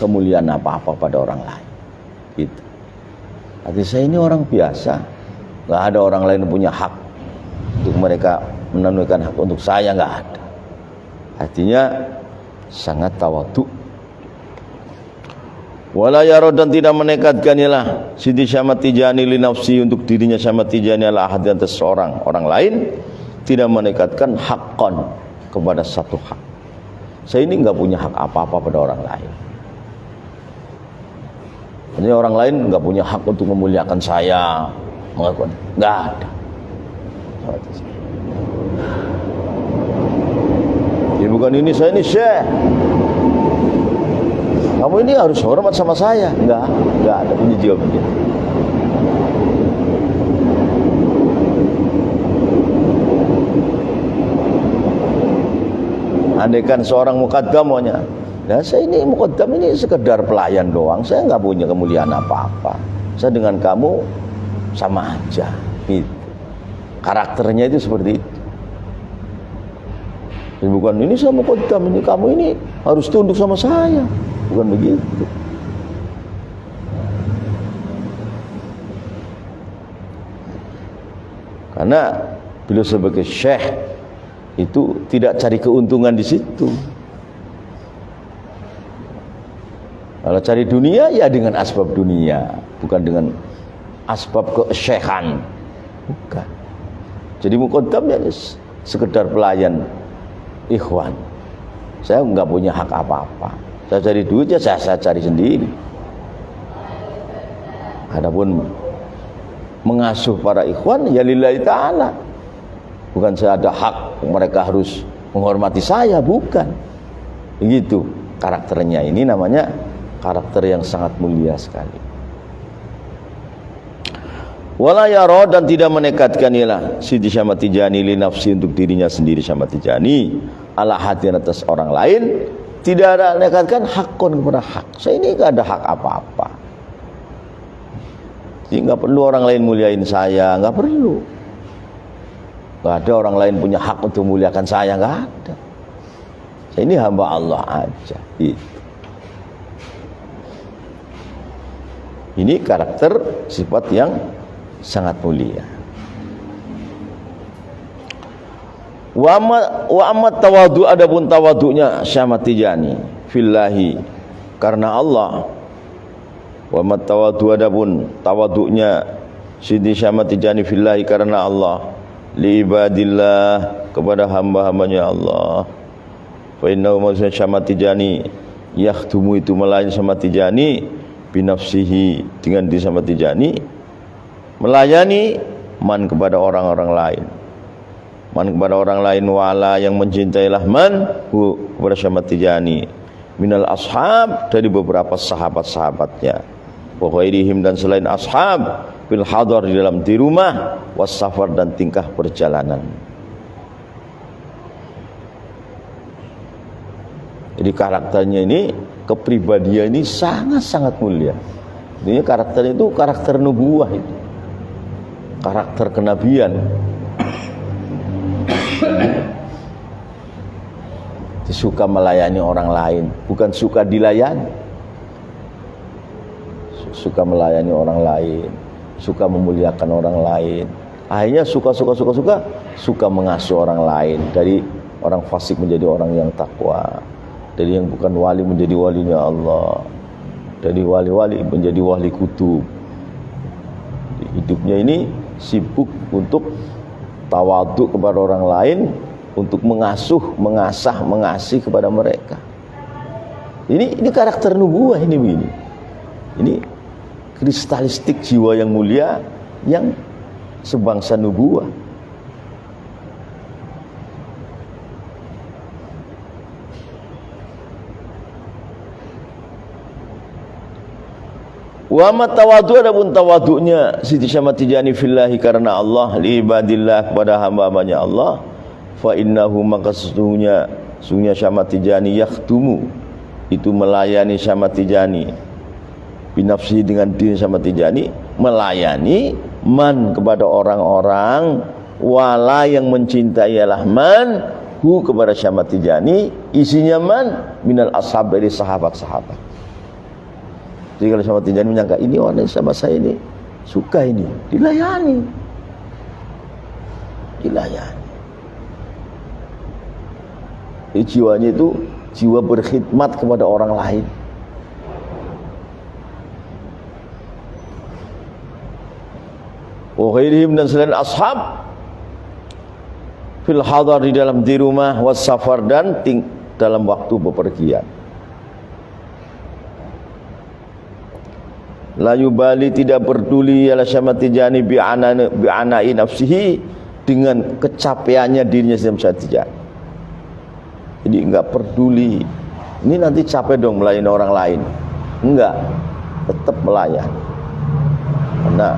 kemuliaan apa-apa pada orang lain. Gitu. Artinya saya ini orang biasa, nggak ada orang lain yang punya hak untuk mereka menunaikan hak untuk saya, nggak ada. Artinya sangat tawadhu. Wala yaro, dan tidak menekatkan Sidi Syamad Tijani li nafsi, untuk dirinya Syamad Tijani ala ahad, atas seorang orang lain, tidak menekatkan haqqan, kepada satu hak. Saya ini nggak punya hak apa-apa pada orang lain. Jadi orang lain nggak punya hak untuk memuliakan saya, mengakukan, nggak ada. Ya bukan ini, saya ini syekh, kamu ini harus hormat sama saya. Enggak ada punya jawab begitu. Andaikan seorang muqaddam maunya, nah saya ini muqaddam ini sekedar pelayan doang, saya nggak punya kemuliaan apa-apa, saya dengan kamu sama aja. Gitu. Karakternya itu seperti itu. Jadi bukan ini saya muqaddam, ini kamu ini harus tunduk sama saya. Bukan begitu. Karena beliau sebagai syekh itu tidak cari keuntungan di situ. Kalau cari dunia ya dengan asbab dunia, bukan dengan asbab kesyekhan. Bukan. Jadi muqaddam ya sekedar pelayan ikhwan. Saya enggak punya hak apa-apa. Saya cari duit ya saya cari sendiri. Adapun mengasuh para ikhwan ya lillahi ta'ala. Bukan saya ada hak mereka harus menghormati saya, bukan. Begitu karakternya. Ini namanya karakter yang sangat mulia sekali. Wala yara, dan tidak menekatkan Sidi Syamad Tijani li nafsi, untuk dirinya sendiri Syamad Tijani ala hadian, atas orang lain, tidak ada menekatkan hakun kepada hak. Saya ini gak ada hak apa-apa. Jadi gak perlu orang lain muliain saya, gak perlu. Gak ada orang lain punya hak untuk muliakan saya, gak ada. Saya ini hamba Allah aja. Gitu. Ini karakter sifat yang sangat mulia. Wa amat tawadhu, adapun tawadhunya Syamad Tijani fillahi, karena Allah. Wa amat tawadhu, adapun tawadhunya Sidi Syamad Tijani fillahi, karena Allah, li ibadillah, kepada hamba-hambanya Allah. Fa innahu Syamad Tijani yakhdumu, itu melayani Syamad Tijani binafsihi, dengan diri Syamad Tijani, melayani man, kepada orang-orang lain. Man, kepada orang lain, wala, yang mencintailah man hu, kepada Syamad Tijani, minal ashab, dari beberapa sahabat-sahabatnya, wa ghairihim, dan selain ashab, fil hadar, di dalam di rumah, was safar, dan tingkah perjalanan. Jadi karakternya ini, kepribadian ini sangat-sangat mulia. Ini karakter itu karakter nubuwah, itu karakter kenabian. Suka melayani orang lain, bukan suka dilayani. Suka melayani orang lain, suka memuliakan orang lain. Akhirnya suka mengasuh orang lain, dari orang fasik menjadi orang yang takwa, dari yang bukan wali menjadi walinya Allah, dari wali-wali menjadi wali kutub. Hidupnya ini sibuk untuk tawadhu kepada orang lain, untuk mengasuh, mengasah, mengasih kepada mereka. Ini karakter nubuwah ini begini. Ini kristalistik jiwa yang mulia, yang sebangsa nubuwah. Wa ma tawadhu, adapun tawadhunya Siti Syamad Tijani fillahi, karena Allah, li ibadillah, kepada hamba-hambanya Allah, fa innahu, maka sesungguhnya Syamad Tijani yakhdumu, itu melayani Syamad Tijani binafsi, dengan diri Syamad Tijani, melayani man, kepada orang-orang, wala, yang mencintai ialah man hu, kepada Syamad Tijani, isinya man minal ashab, dari sahabat-sahabat. Jadi kalau Syekh Ahmad Tijani menyangka ini orang sama saya ini suka ini, dilayani. Jadi jiwanya itu jiwa berkhidmat kepada orang lain. Wa ghairihim, dan selain ashab, fil hadar, di dalam di rumah, was safar, dan dalam waktu bepergian. La yubali, tidak peduli ala Syekh Ahmad Tijani bi'ana'i nafsihi, dengan kecapeannya dirinya Syekh Tijani. Jadi enggak peduli ini nanti capek dong melayani orang lain, enggak, tetap melayani. Karena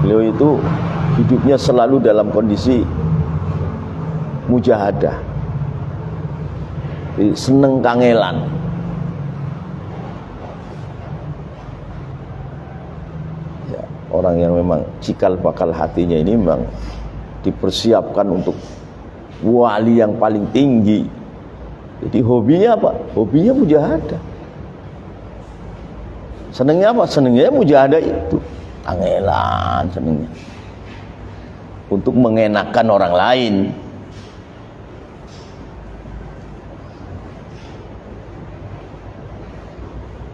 beliau itu hidupnya selalu dalam kondisi mujahadah, jadi seneng kangelan. Ya, orang yang memang cikal bakal hatinya ini memang dipersiapkan untuk wali yang paling tinggi. Jadi hobinya apa? Hobinya mujahadah. Senengnya apa? Senengnya mujahadah itu. Kangelan senengnya. Untuk mengenakan orang lain.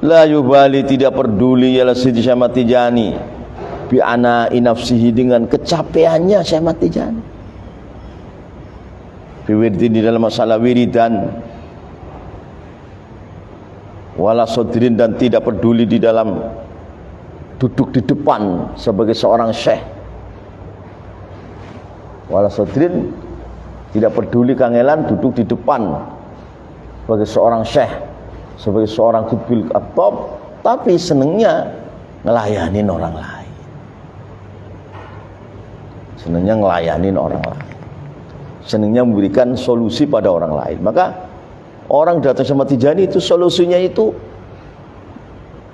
La yubali, tidak peduli ya Syekh Ahmad Tijani bi ana'i nafsihi, dengan kecapeannya Syekh Ahmad Tijani. Fiwirdin, di dalam masalah wiridan, wala sodrin, dan tidak peduli di dalam duduk di depan sebagai seorang syekh. Wala sodrin, tidak peduli kangelan duduk di depan sebagai seorang syekh, sebagai seorang qutbul aktab, tapi senengnya ngelayanin orang lain. Senengnya ngelayanin orang lain, senangnya memberikan solusi pada orang lain. Maka orang datang sama Tijani itu solusinya itu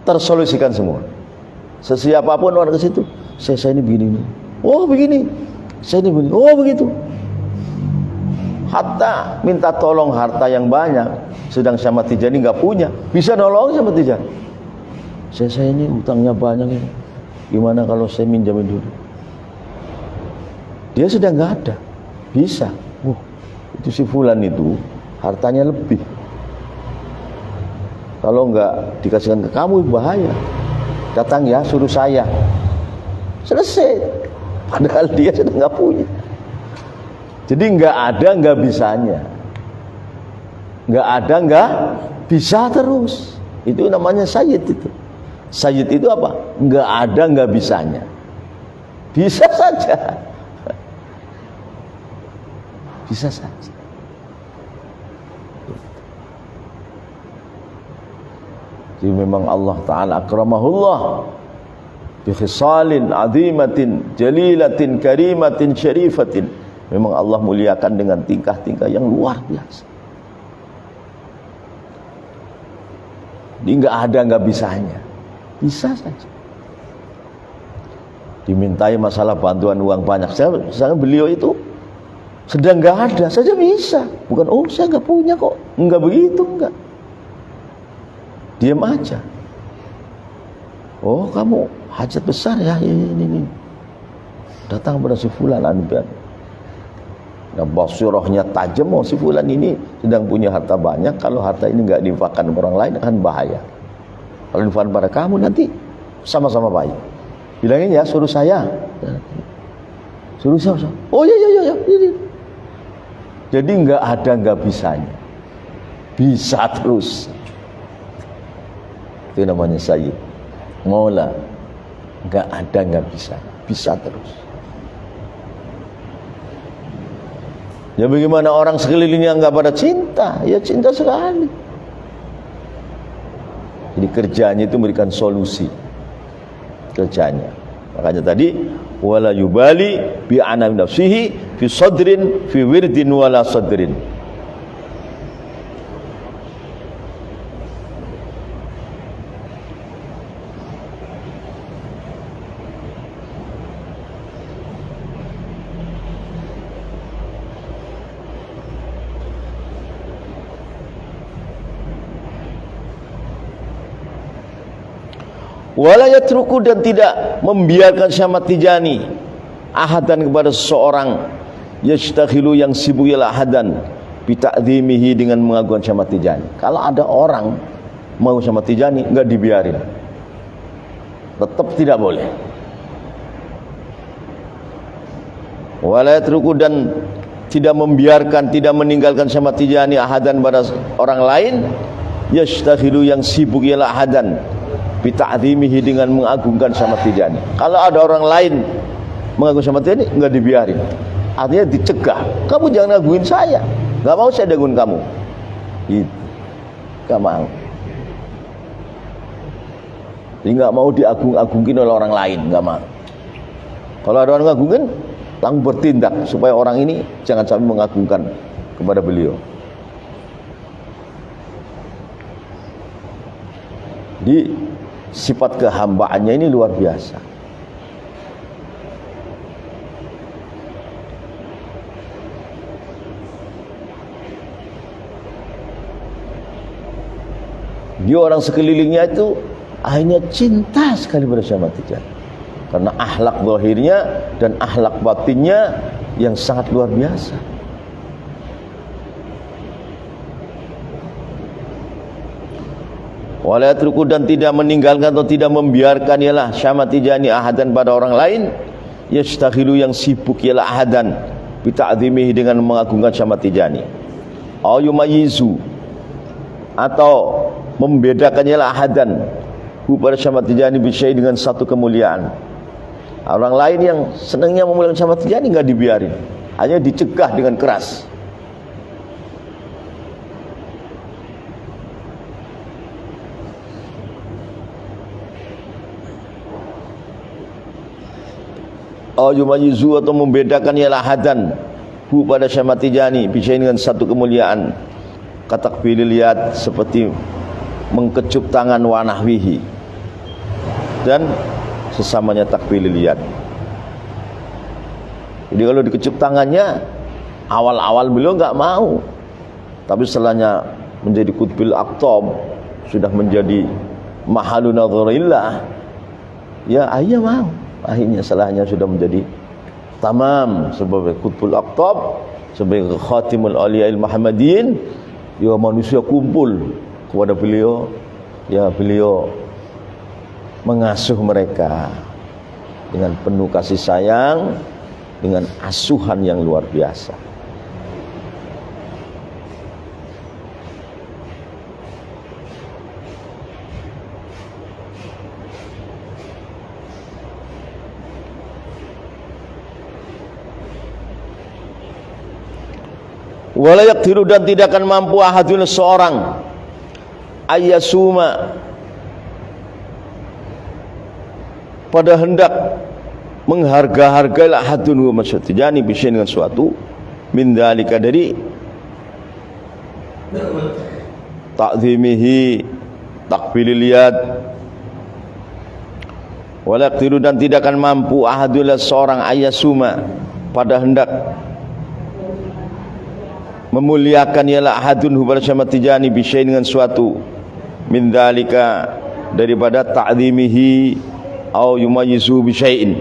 tersolusikan semua. Sesiapapun orang ke situ, saya ini begini nih. Oh begini. Saya ini begini. Oh begitu. Hatta minta tolong harta yang banyak, sedang sama Tijani nggak punya, bisa nolong sama Tijani. Saya ini utangnya banyak ini. Gimana kalau saya minjamin dulu? Dia sudah nggak ada. Bisa. Itu si fulan itu hartanya lebih. Kalau enggak dikasihkan ke kamu bahaya. Datang ya, suruh saya. Selesai. Padahal dia sudah nggak punya. Jadi nggak ada nggak bisanya. Nggak ada nggak bisa terus. Itu namanya sayyid itu. Sayyid itu apa? Nggak ada nggak bisanya. Bisa saja. Bisa saja. Jadi memang Allah Ta'ala akramahullah bi khisalin azimatin jalilatin karimatin syarifatin. Memang Allah muliakan dengan tingkah-tingkah yang luar biasa. Jadi enggak ada enggak bisanya. Bisa saja. Dimintai masalah bantuan uang banyak. Saya beliau itu sedang nggak ada saja bisa, bukan oh saya nggak punya kok, nggak begitu, nggak, diam aja. Oh kamu hajat besar ya, ini datang pada si fulan anbian. Nah basirohnya tajam, oh si fulan ini sedang punya harta banyak, kalau harta ini nggak diinfakkan orang lain akan bahaya. Kalau diinfakkan pada kamu nanti sama-sama baik. Bilangin ya, suruh saya. Suruh saya. Oh ya. Jadi nggak ada nggak bisanya, bisa terus. Itu namanya sayyid, maula. Nggak ada nggak bisa terus. Ya bagaimana orang sekelilingnya nggak pada cinta? Ya cinta sekali. Jadi kerjanya itu memberikan solusi. Kerjanya. Makanya tadi wala yubali bi ana nafsihi fi sadrin fi wirdin wala sadrin. Wala yatruku, dan tidak membiarkan Syekh Tijani ahadan kepada seseorang yastakhilu yang sibuk ila ahadan bita'dhimihi dengan mengagungkan Syekh Tijani. Kalau ada orang mau Syekh Tijani enggak dibiarin, tetap tidak boleh. Wala yatruku, dan tidak membiarkan, tidak meninggalkan Syekh Tijani ahadan pada orang lain yastakhilu yang sibuk ila ahadan bita'dhimihi dengan mengagungkan Syekh Tijani. Kalau ada orang lain mengagungkan Syekh Tijani enggak dibiarin, artinya dicegah. Kamu jangan ngagungin saya, enggak mau saya ngagungin kamu. Itu enggak mau. Jadi enggak mau diagung-agungin oleh orang lain, enggak mau. Kalau ada orang ngagungin, langsung bertindak supaya orang ini jangan sampai mengagungkan kepada beliau. Di sifat kehambaannya ini luar biasa. Dia orang sekelilingnya itu akhirnya cinta sekali pada Syekh Tijani, karena akhlak zahirnya dan akhlak batinnya yang sangat luar biasa. Wala yatruku, dan tidak meninggalkan atau tidak membiarkan ialah Syekh Tijani ahadan pada orang lain yastakhilu yang sibuk ialah ahadan bita'dhimihi dengan mengagungkan Syekh Tijani. Au yumayyizu, atau membedakan ialah ahadan pada Syekh Tijani bisyai dengan satu kemuliaan. Orang lain yang senangnya memuliakan Syekh Tijani enggak dibiarin, hanya dicegah dengan keras. Yumayizu, atau membedakan ialah hadan pada Syekh Tijani bisyai dengan satu kemuliaan, katakbilil yad, seperti mengkecup tangan, wa nahwihi, dan sesamanya takbilil yad. Jadi kalau dikecup tangannya, awal-awal beliau enggak mau, tapi setelahnya menjadi qutbil aqtab, sudah menjadi mahalun nadharillah, ya akhirnya mau. Akhirnya setelahnya sudah menjadi tamam sebagai qutbul aqtab, sebagai khatimul awliyail muhammadin, ya manusia kumpul kepada beliau, ya beliau mengasuh mereka dengan penuh kasih sayang, dengan asuhan yang luar biasa. Wala yaqdiru, dan tidak akan mampu ahadun seorang ayyasuma, pada hendak mengharga-hargai ahadun Syekh Tijani bisyai dengan suatu min dzalika, dari ta'zimihi takbilil yad. Wala yaqdiru, dan tidak akan mampu ahadun seorang ayyasuma, pada hendak memuliakan ialah ahadun pada Syekh Tijani bisyai dengan suatu min dzalika, daripada ta'zimihi au yumayyizu bisyai'in.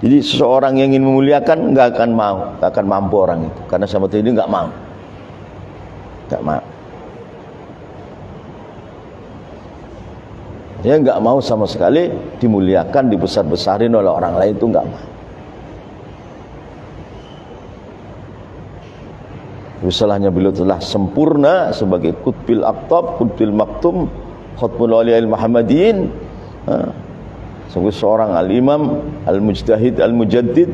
Jadi seseorang yang ingin memuliakan enggak akan mau, enggak akan mampu orang itu, karena Syekh Tijani enggak mau. Enggak mau. Dia enggak mau sama sekali dimuliakan, dibesar-besarin oleh orang lain, itu enggak mau. Setelahnya beliau telah sempurna sebagai qutbil aqtab, qutbil maktum, khatmul awliyail muhammadin, sebagai seorang al-imam, al-mujtahid, al-mujaddid.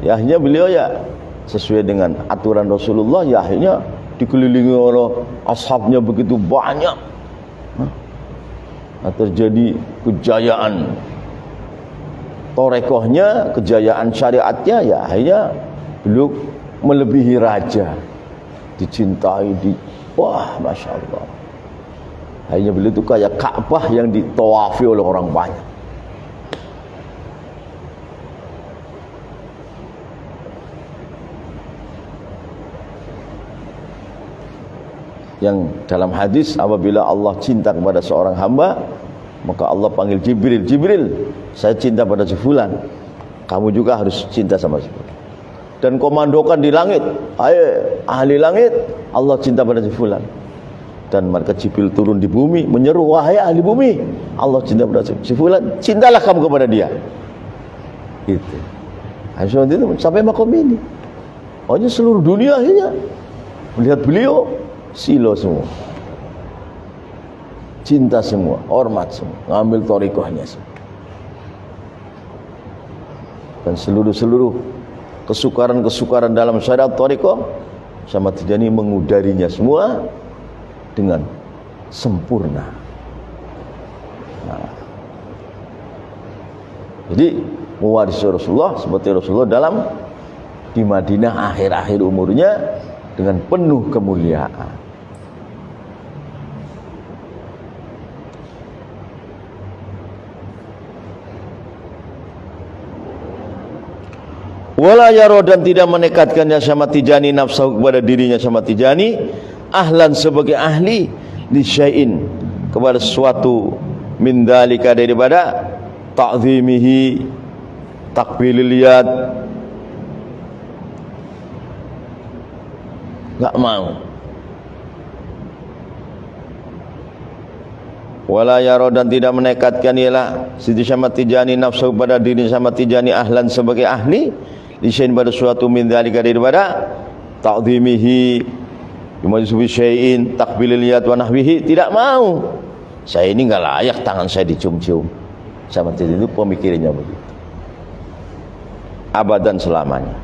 Ya akhirnya beliau ya sesuai dengan aturan Rasulullah, ya akhirnya dikelilingi oleh ashabnya begitu banyak. Terjadi kejayaan torekohnya, kejayaan syariatnya, ya akhirnya beliau melebihi raja, dicintai, wah masya Allah. Akhirnya beliau itu kayak Ka'bah yang ditawafi oleh orang banyak. Yang dalam hadis, apabila Allah cinta kepada seorang hamba, Maka Allah panggil Jibril, Jibril, saya cinta pada si fulan, kamu juga harus cinta sama si fulan. Dan komandokan di langit, ayo ahli langit, Allah cinta pada si fulan. Dan maka Jibril turun di bumi menyeru, wahai ahli bumi, Allah cinta pada si fulan, cintalah kamu kepada dia. Gitu. Akhirnya itu sampai makom ini. Hanya seluruh dunia akhirnya melihat beliau, silo semua, cinta semua, hormat semua, ngambil thariqahnya semua. Dan seluruh kesukaran dalam syariat thariqah Syamad Tijani mengudarinya semua dengan sempurna. Nah, jadi mewarisi Rasulullah seperti Rasulullah dalam di Madinah akhir-akhir umurnya dengan penuh kemuliaan. Wala yaro, dan tidak menekatkannya Syamad Tijani nafsahu kepada dirinya Syamad Tijani ahlan sebagai ahli li syai'in kepada sesuatu min dalika daripada ta'zimihi takbilil yad, enggak mau. Wala yaro, dan tidak menekatkan ialah Siti Syamad Tijani nafsu pada diri Syamad Tijani ahlan sebagai ahli disyain pada suatu min dzalika daripada ta'zimihi bimajzubi syai'in takbilil yad wa nahwihi, tidak mau. Saya ini enggak layak tangan saya dicium-cium. Syamad Tijani itu pemikirannya begitu, abadan selamanya.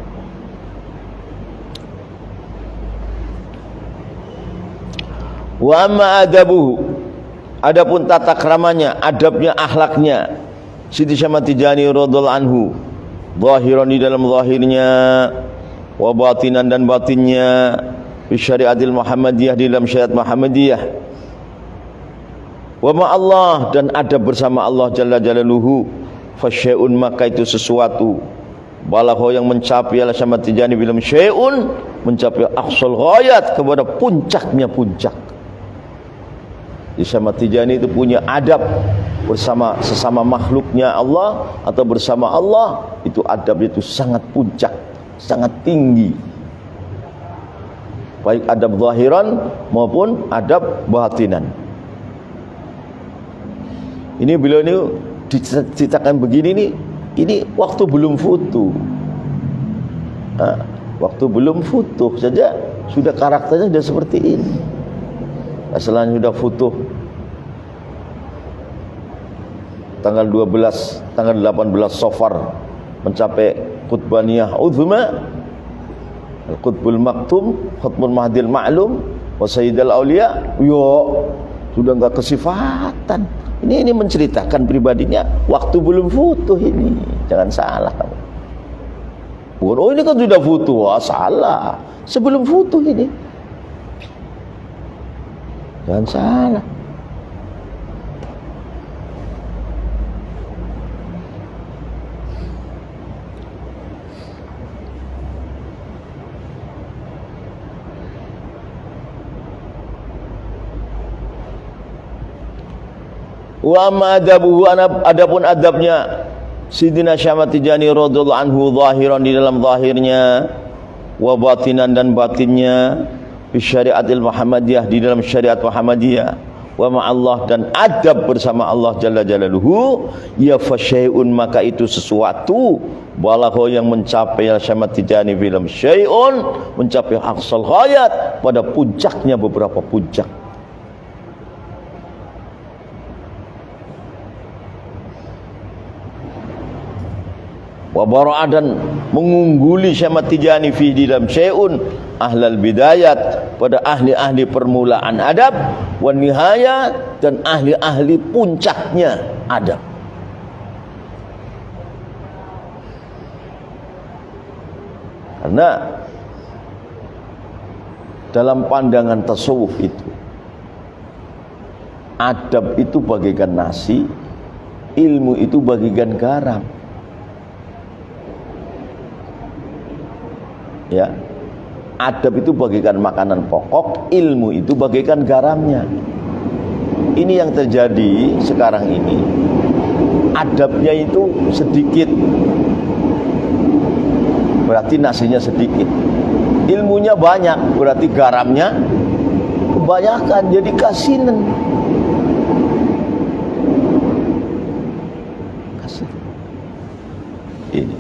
Wa amma adabuhu, adapun tata keramanya, adabnya, akhlaknya Siti Syamad Tijani radhiyallahu anhu, zahiran di dalam zahirnya, wa batinan dan batinnya, fi syariatil Muhammadiyah di dalam syariat Muhammadiyah, wa ma Allah, dan adab bersama Allah jalla jalaluhu, fasyai'un, maka itu sesuatu, balagha yang mencapai ala Syamad Tijani bilam syai'un, mencapai aqsal ghayat, kepada puncaknya puncak. Di Syamad Tijani itu punya adab bersama sesama makhluknya Allah atau bersama Allah, itu adab itu sangat puncak, sangat tinggi, baik adab zahiran maupun adab batinan. Ini beliau ini diceritakan begini nih, ini waktu belum futuh. Waktu belum futuh saja sudah karakternya sudah seperti ini. Setelah sudah futuh tanggal 18 Safar mencapai Qutbaniyah Uzma, Al-Qutbul Maktum, Khatmul Mahdil Ma'lum, wa Sayyidul Auliya, sudah enggak kesifatan. Ini menceritakan pribadinya waktu belum futuh ini. Jangan salah kamu. Oh, ini kan sudah futuh. Salah. Sebelum futuh ini. Jangan salah. Wa ma adabuhu, adapun adabnya Sidina Syamad Tijani radhiyallahu anhu zahiran di dalam zahirnya, wa batinan dan batinnya, fi syariatil Muhammadiyah di dalam syariat Muhammadiyah, wa ma Allah, dan adab bersama Allah jalla jalaluhu, ya fasyai'un, maka itu sesuatu, balagha yang mencapai Syamad Tijani film syai'un, mencapai aqsal ghayat, pada puncaknya beberapa puncak. Wa bara'a, dan mengungguli Syamad Tijani fi di dalam syai'un ahlal bidayat, pada ahli-ahli permulaan adab, wa nihayat, dan ahli-ahli puncaknya adab. Karena dalam pandangan tasawuf itu, adab itu bagaikan nasi, ilmu itu bagaikan garam. Ya, adab itu bagaikan makanan pokok, ilmu itu bagaikan garamnya. ini yang terjadi sekarang ini. Adabnya itu sedikit, berarti nasinya sedikit. Ilmunya banyak, berarti garamnya kebanyakan, jadi kasinan. Ini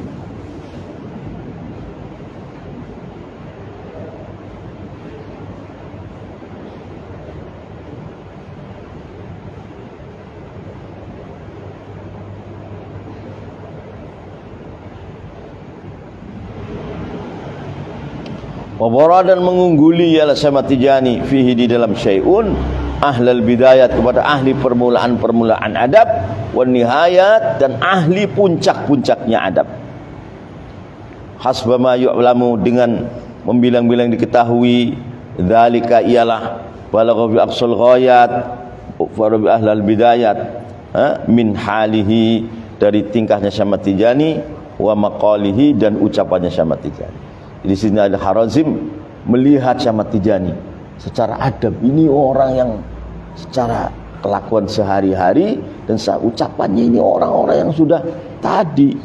wabara dan mengungguli ya Syekh Tijani fihi di dalam syai'un ahlal bidayat kepada ahli permulaan adab, wan nihayat dan ahli puncak-puncaknya adab. Hasba ma yu'lamu dengan membilang-bilang diketahui, dzalika ialah balagha bi aqsal ghayat wa bi ahlal bidayat min halihi, dari tingkahnya Syekh Tijani, wa maqalihi dan ucapannya Syekh Tijani. Di sini ada Harazim melihat Syekh Tijani secara adab, ini orang yang secara kelakuan sehari-hari dan ucapannya ini orang-orang yang sudah tadi,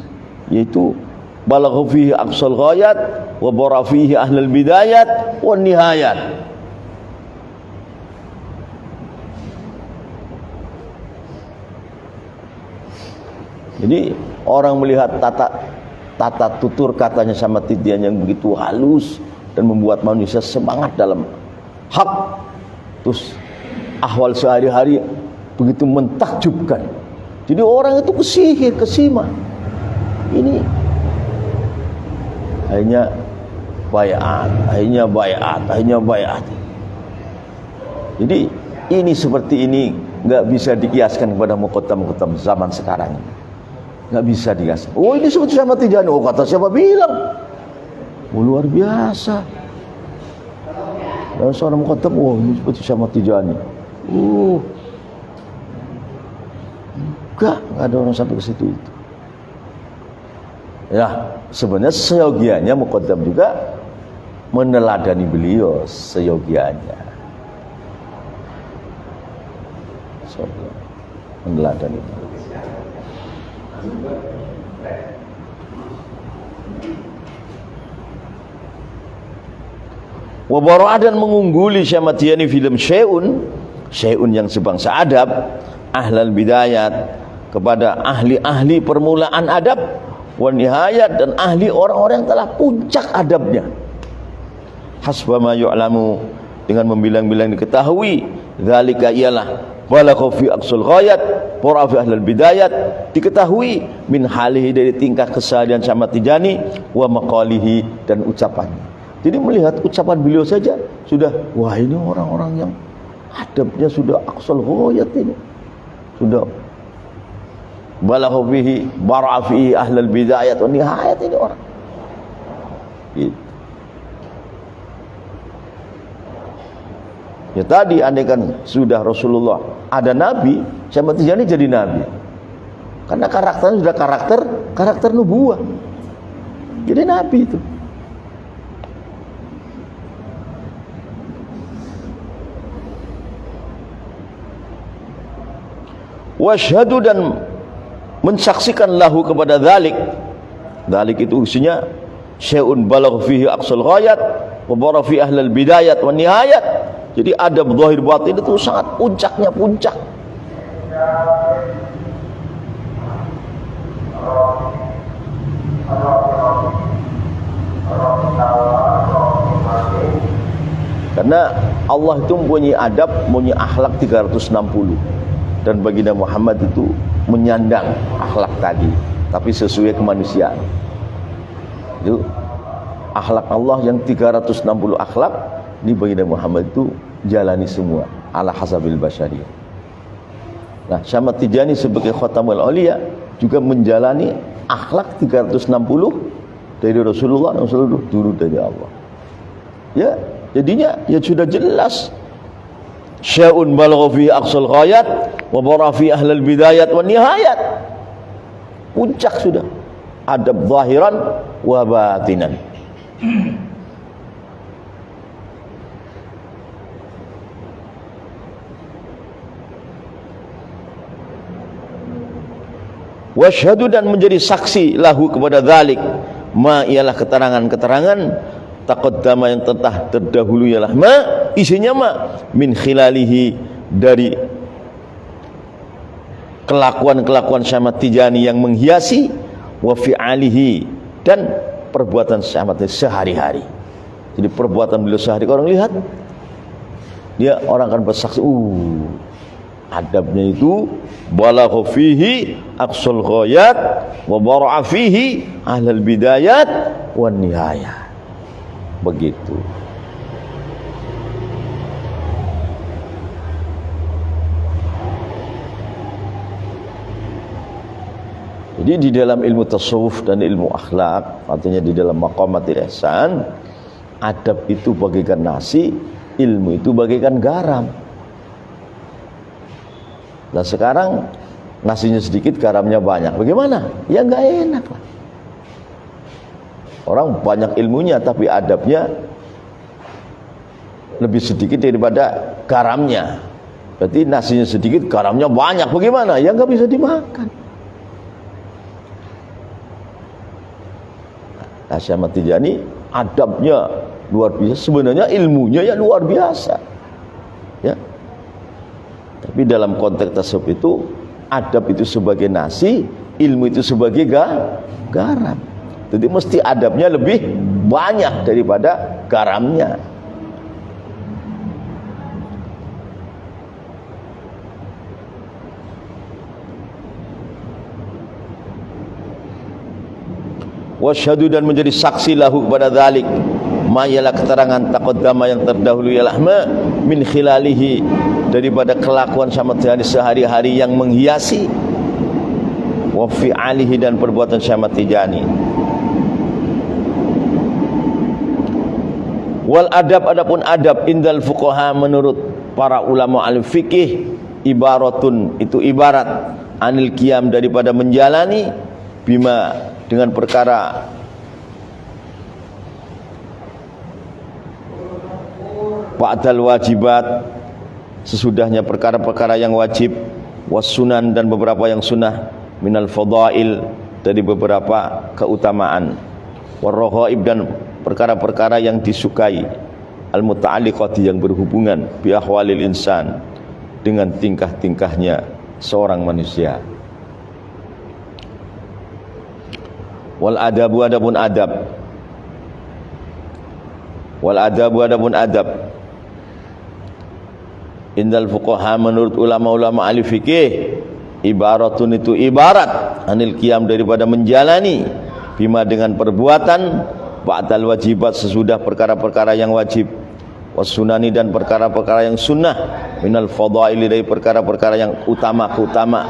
yaitu balagha fihi aqsal ghayat wa bara fihi ahlul bidayat wan nihayat. Jadi orang melihat tata tutur katanya sama Tijani yang begitu halus dan membuat manusia semangat dalam hak, terus ahwal sehari-hari begitu mentakjubkan. Jadi orang itu kesihir, kesima. Ini akhirnya bayat. Jadi ini seperti ini nggak bisa dikiaskan kepada muqaddam-muqaddam zaman sekarang ini. Nggak bisa dikiaskan. Oh, ini seperti Syekh Tijani. Oh, kata siapa bilang? Oh, luar biasa. Dan seorang muqaddam, oh ini seperti Syekh Tijani. Enggak ada orang sampai ke situ itu. Ya, sebenarnya seyogianya muqaddam juga meneladani beliau seyogianya. Meneladani beliau. Wabara dan mengungguli Syekh Tijani film syai'un yang sebangsa adab, ahlal bidayat kepada ahli-ahli permulaan adab, wan nihayat dan ahli orang-orang yang telah puncak adabnya. Hasba ma yu'lamu dengan membilang-bilang diketahui, dzalika ialah balagha fi aqsal ghayat wa fi ahlil bidayat, diketahui min halihi dari tingkah keseharian Syekh Tijani, wa maqalihi dan ucapannya. Jadi melihat ucapan beliau saja sudah, wah ini orang-orang yang adabnya sudah aqsal ghayat, ini sudah balagha fihi bara fihi ahlul bidayat wa nihayat, ini orang gitu. Ya tadi andaikan sudah Rasulullah ada nabi, Syekh Tijani jadi nabi. Karena karakternya sudah karakter nubuwah. Jadi nabi itu. Wasyhadu dan mensaksikan lahu kepada dzalik itu isinya syai'un balagha fihi aqsal ghayat wa bara fi ahlil bidayat wan nihayat. Jadi adab zahir batin itu sangat puncaknya puncak. Karena Allah itu mempunyai adab, mempunyai akhlak 360. Dan baginda Muhammad itu menyandang akhlak tadi, tapi sesuai kemanusiaan. Itu akhlak Allah yang 360 akhlak, di baginda Muhammad itu jalani semua ala hasabil basyariyah. Nah, Syekh Tijani sebagai khatamul auliya juga menjalani akhlak 360 dari Rasulullah dulu dari Allah. Ya, jadinya ya sudah jelas. Syai'un balagha fi aqsal ghayat wa bara fi ahlil bidayat wan nihayat. Puncak sudah adab zahiran wa batinan. Wasyhadu dan menjadi saksi lahu kepada dzalik ma ialah keterangan-keterangan taqaddama yang telah terdahulu ialah ma isinya ma min khilalihi dari kelakuan-kelakuan Syekh Ahmad Tijani yang menghiasi wa fi'alihi dan perbuatan Syekh Ahmad sehari-hari. Jadi perbuatan beliau sehari orang lihat dia orang akan bersaksi adabnya itu balagha fihi aqsal ghayat wa bara'a fihi ahlal bidayat wan nihayah. Begitu. Jadi di dalam ilmu tasawuf dan ilmu akhlak, artinya di dalam maqamatul ihsan, adab itu bagaikan nasi, ilmu itu bagaikan garam. Nah sekarang nasinya sedikit, garamnya banyak. Bagaimana? Ya nggak enak lah. Orang banyak ilmunya tapi adabnya lebih sedikit daripada garamnya. Berarti nasinya sedikit, garamnya banyak. Bagaimana? Ya nggak bisa dimakan. Nah, Syekh Ahmad Tijani adabnya luar biasa. Sebenarnya ilmunya ya luar biasa. Ya. Tapi dalam konteks tasawuf itu adab itu sebagai nasi, ilmu itu sebagai garam. Jadi mesti adabnya lebih banyak daripada garamnya. Wasyhadu dan menjadi saksi lahu kepada dzalik ma ialah keterangan taqaddama yang terdahulu ialah ma min khilalihi daripada kelakuan Syekh Ahmad Tijani sehari-hari yang menghiasi wa fi'alihi dan perbuatan Syekh Ahmad Tijani. Wal adab adapun adab indal fuqaha menurut para ulama al-fiqih ibaratun itu ibarat anil qiyam daripada menjalani bima dengan perkara ba'dal wajibat sesudahnya perkara-perkara yang wajib wasunan dan beberapa yang sunnah minal fadail dari beberapa keutamaan warrohaib dan perkara-perkara yang disukai al-muta'alliqati yang berhubungan bi ahwalil insan dengan tingkah-tingkahnya seorang manusia. Wal adabu adapun adab wal adabu adapun adab indal fuqaha menurut ulama-ulama ahli fikih ibaratun itu ibarat anil qiyam daripada menjalani bima dengan perbuatan ba'dal wajibat sesudah perkara-perkara yang wajib wasunani dan perkara-perkara yang sunnah minal fadaili dari perkara-perkara yang utama-utama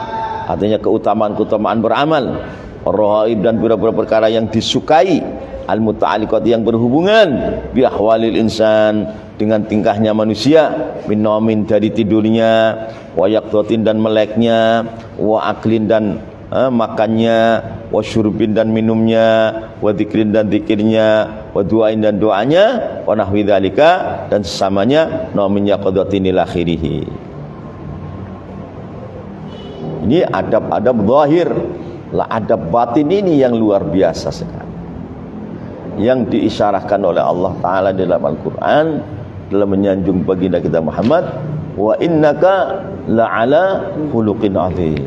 artinya keutamaan-keutamaan beramal ar-rahaib dan beberapa perkara yang disukai al-muta'alliqat yang berhubungan bi ahwalil insan dengan tingkahnya manusia min naumin dari tidurnya wa yaqtatin dan meleknya wa aklin dan makannya wa syurbin dan minumnya wa dzikrin dan zikirnya wa du'ain dan doanya wa nahwi dzalika dan sesamanya naumin yaqdatin ila akhirih. Ini adab-adab zahir. Lah adab batin ini yang luar biasa sekali yang diisyarahkan oleh Allah Ta'ala dalam Al-Quran dalam menyanjung baginda kita Muhammad wa innaka la'ala khuluqin azim.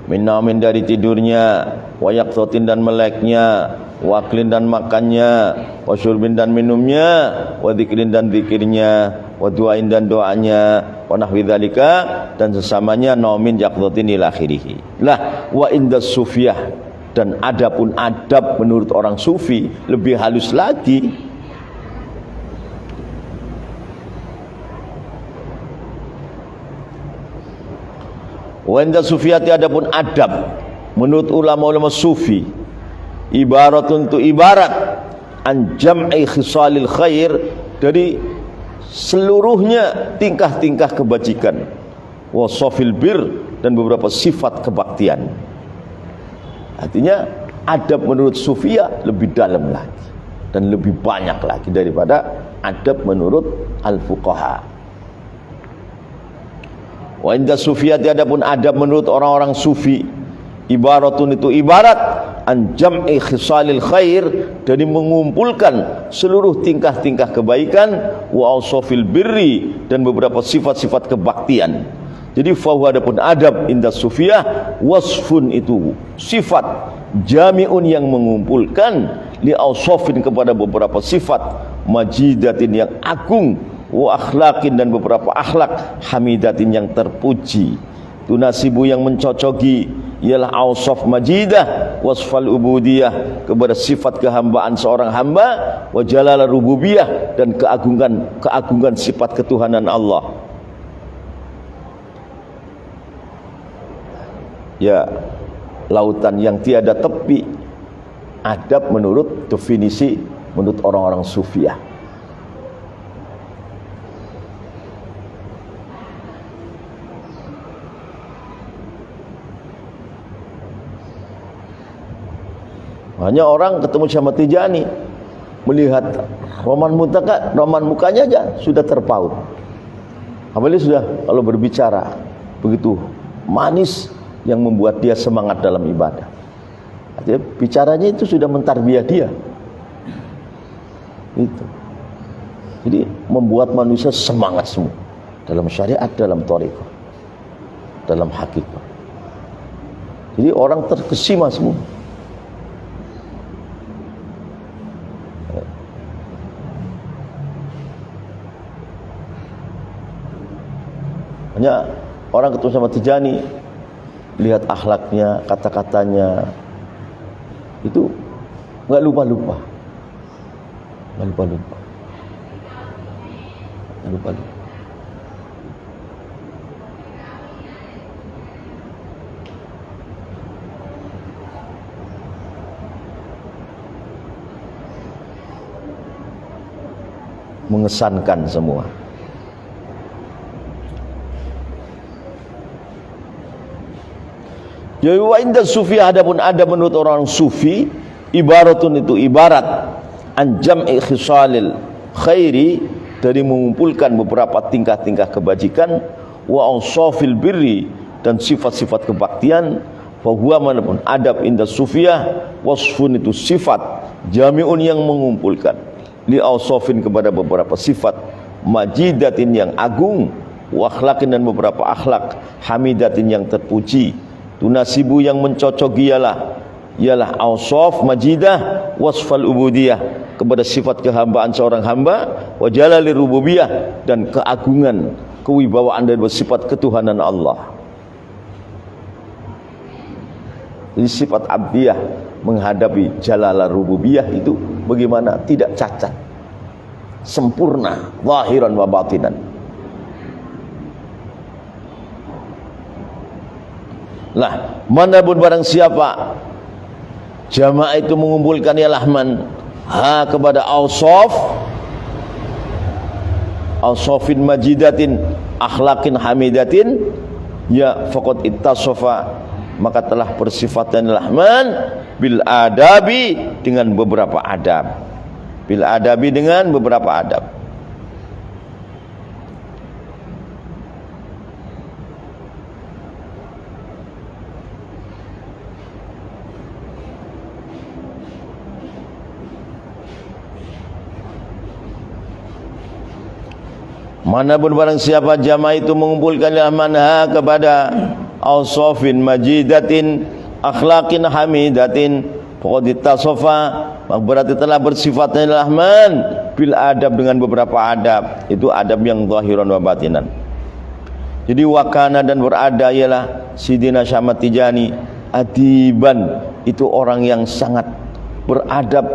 Min dari tidurnya wa yaqtatin dan meleknya waklin dan makannya wa syurbin dan minumnya wa dzikrin dan zikirnya wa du'ain dan doanya wa nahwi dzalika dan sesamanya naumin yaqdatin ila akhirih. Lah wa indas sufiyah dan adapun adab menurut orang sufi lebih halus lagi. Wa indas sufiyati adapun adab menurut ulama-ulama sufi ibaratun tu ibarat an jam'i khisalil khair dari seluruhnya tingkah-tingkah kebajikan wasafil bir dan beberapa sifat kebaktian. Artinya adab menurut sufia lebih dalam lagi dan lebih banyak lagi daripada adab menurut al-fuqaha. Wa inda sufiyati, adapun adab menurut orang-orang sufi, ibaratun itu ibarat an jam'i khisalil khair, dari mengumpulkan seluruh tingkah-tingkah kebaikan, wa awsafil birri, dan beberapa sifat-sifat kebaktian. Jadi fahuwa, adapun adab inda sufiyah, wasfun itu sifat, jami'un yang mengumpulkan, li awsafin kepada beberapa sifat, majidatin yang agung, wa akhlaqin dan beberapa akhlak, hamidatin yang terpuji. Tunasibu yang mencocoki ialah awsaf majidah, wasfal ubudiyah kepada sifat kehambaan seorang hamba, wa jalala rububiyah dan keagungan sifat ketuhanan Allah. Ya, lautan yang tiada tepi, adab menurut definisi menurut orang-orang sufiah. Hanya orang ketemu sama Tijani, melihat roman mukanya aja sudah terpaut. Apalagi sudah kalau berbicara begitu manis yang membuat dia semangat dalam ibadah. Artinya bicaranya itu sudah mentarbiah dia. Itu. Jadi membuat manusia semangat semua dalam syariat, dalam thariqah, dalam hakikat. Jadi orang terkesima semua. Hanya orang ketemu sama Tijani, lihat akhlaknya, kata-katanya, itu nggak lupa-lupa. Mengesankan semua. Jadi wa inda sufi, adapun ada menurut orang sufi, ibaratun itu ibarat an jam'i khisalil khairi, dari mengumpulkan beberapa tingkah-tingkah kebajikan, wa awsafil birri, dan sifat-sifat kebaktian. Fa huwa, manapun adab inda sufiyah, wasfun itu sifat, jami'un yang mengumpulkan, li awsafin kepada beberapa sifat, majidatin yang agung, wa akhlaqin dan beberapa akhlak, hamidatin yang terpuji. Tunasibu yang mencocoki ialah awsaf majidah, wasfal ubudiyah kepada sifat kehambaan seorang hamba, wa jalali rububiyah dan keagungan kewibawaan dan sifat ketuhanan Allah. Jadi sifat abdiyah menghadapi jalala rububiyah itu bagaimana? Tidak cacat, sempurna, zahiran wa batinan. Lah, manapun barang siapa jamaah itu mengumpulkan ialah man kepada awsafin majidatin, akhlaqin hamidatin, ya faqad ittasafa, maka telah bersifatan man bil adabi, dengan beberapa adab. Bil adabi, dengan beberapa adab. Manapun barang siapa jamaah itu mengumpulkan manha kepada awsafin majidatin, akhlaqin hamidatin, faqad ittasafa, berarti telah bersifatnya rahman bil adab, dengan beberapa adab. Itu adab yang zahiran wa batinan. Jadi wakana, dan berada ialah Sidina Syamad Tijani adiban, itu orang yang sangat beradab,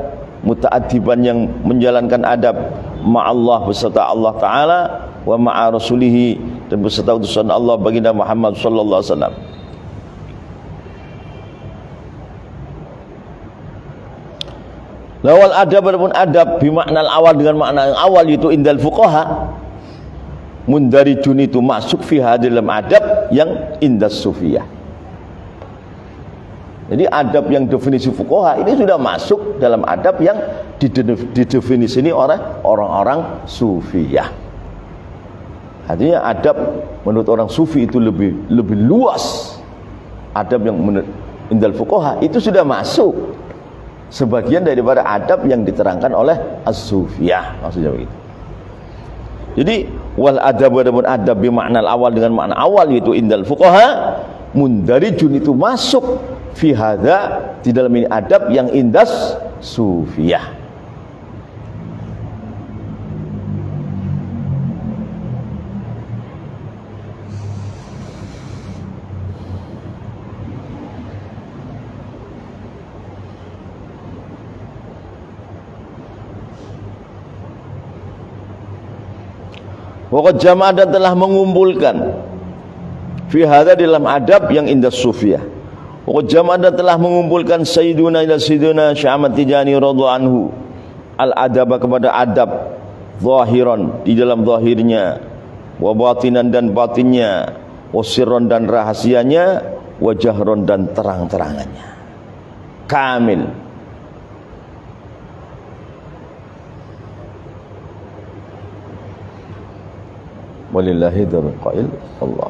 mutaadiban yang menjalankan adab, ma'allah beserta Allah Ta'ala, wa ma'a rasulihi dan beserta utusan Allah baginda Muhammad sallallahu alaihi wasallam. Lawal adab, adapun adab bimakna awal, dengan makna yang awal, yaitu indal fuqaha, mundarijun itu masuk fi dalam adab yang indas sufiyah. Jadi adab yang definisi fuqaha ini sudah masuk dalam adab yang didefinisi ini oleh orang-orang sufiyah. Artinya adab menurut orang sufi itu lebih luas. Adab yang menurut indal fuqaha itu sudah masuk sebagian daripada adab yang diterangkan oleh as-sufiyah, maksudnya begitu. Jadi wal adab adab bimakna awal dengan makna awal yaitu indal fuqaha mundarijun itu masuk fi hadza di dalam ini adab yang indas sufiyah. Waqad jama'a dan telah mengumpulkan fi hadza dalam adab yang indah sufiyah. Waqad jama'a dan telah mengumpulkan sayyiduna ila sayyiduna Syekh Ahmad Tijani radhiyallahu anhu al adab kepada adab zahiran di dalam zahirnya, wa batinan dan batinnya, wa sirran dan rahasianya, wa jahron dan terang-terangannya. Kamil. Walillahi dzul qail Allah.